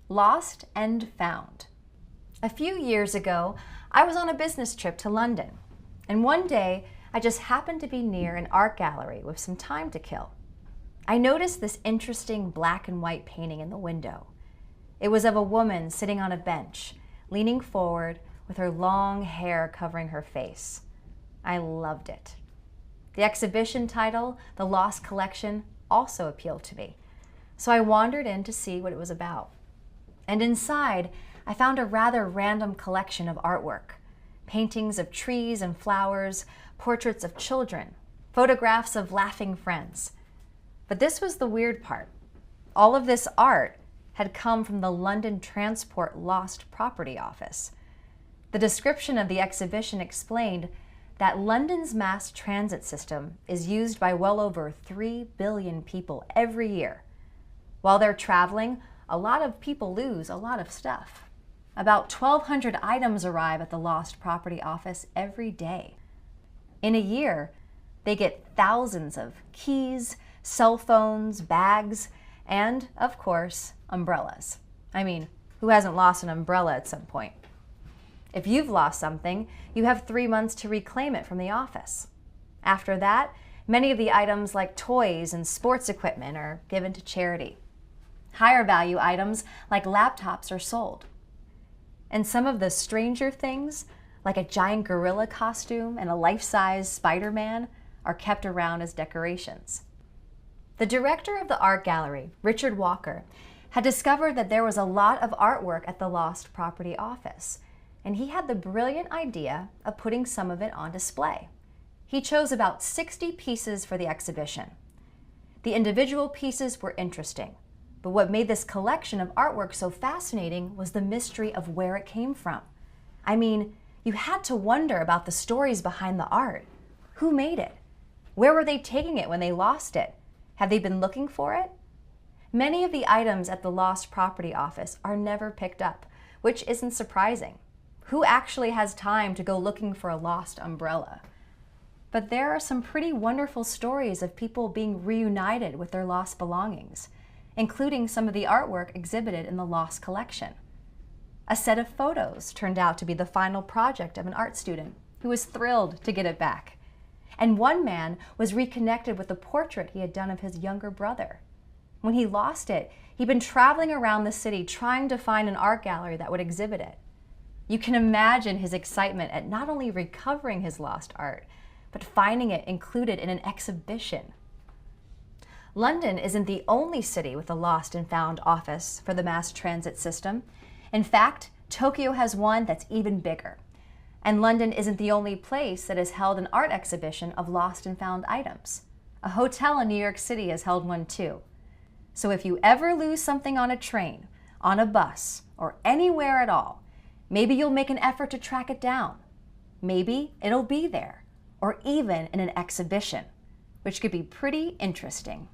Lost and Found. A few years ago, I was on a business trip to London, and one day I just happened to be near an art gallery with some time to kill. I noticed this interesting black and white painting in the window. It was of a woman sitting on a bench, leaning forward with her long hair covering her face. I loved it. The exhibition title, The Lost Collection, also appealed to me, so I wandered in to see what it was about. And inside, I found a rather random collection of artwork. Paintings of trees and flowers, portraits of children, photographs of laughing friends. But this was the weird part. All of this art had come from the London Transport Lost Property Office. The description of the exhibition explained that London's mass transit system is used by well over 3 billion people every year. While they're traveling, a lot of people lose a lot of stuff. About 1,200 items arrive at the Lost Property Office every day. In a year, they get thousands of keys, cell phones, bags, and, of course, umbrellas. I mean, who hasn't lost an umbrella at some point? If you've lost something, you have 3 months to reclaim it from the office. After that, many of the items like toys and sports equipment are given to charity. Higher value items like laptops are sold. And some of the stranger things, like a giant gorilla costume and a life-size Spider-Man, are kept around as decorations. The director of the art gallery, Richard Walker, had discovered that there was a lot of artwork at the Lost Property Office, and he had the brilliant idea of putting some of it on display. He chose about 60 pieces for the exhibition. The individual pieces were interesting, but what made this collection of artwork so fascinating was the mystery of where it came from. I mean, you had to wonder about the stories behind the art. Who made it? Where were they taking it when they lost it? Have they been looking for it? Many of the items at the Lost Property Office are never picked up, which isn't surprising. Who actually has time to go looking for a lost umbrella? But there are some pretty wonderful stories of people being reunited with their lost belongings, including some of the artwork exhibited in the Lost collection. A set of photos turned out to be the final project of an art student who was thrilled to get it back. And one man was reconnected with a portrait he had done of his younger brother. When he lost it, he'd been traveling around the city trying to find an art gallery that would exhibit it. You can imagine his excitement at not only recovering his lost art, but finding it included in an exhibition. London isn't the only city with a lost and found office for the mass transit system. In fact, Tokyo has one that's even bigger. And London isn't the only place that has held an art exhibition of lost and found items. A hotel in New York City has held one too. So if you ever lose something on a train, on a bus, or anywhere at all, maybe you'll make an effort to track it down. Maybe it'll be there, or even in an exhibition, which could be pretty interesting.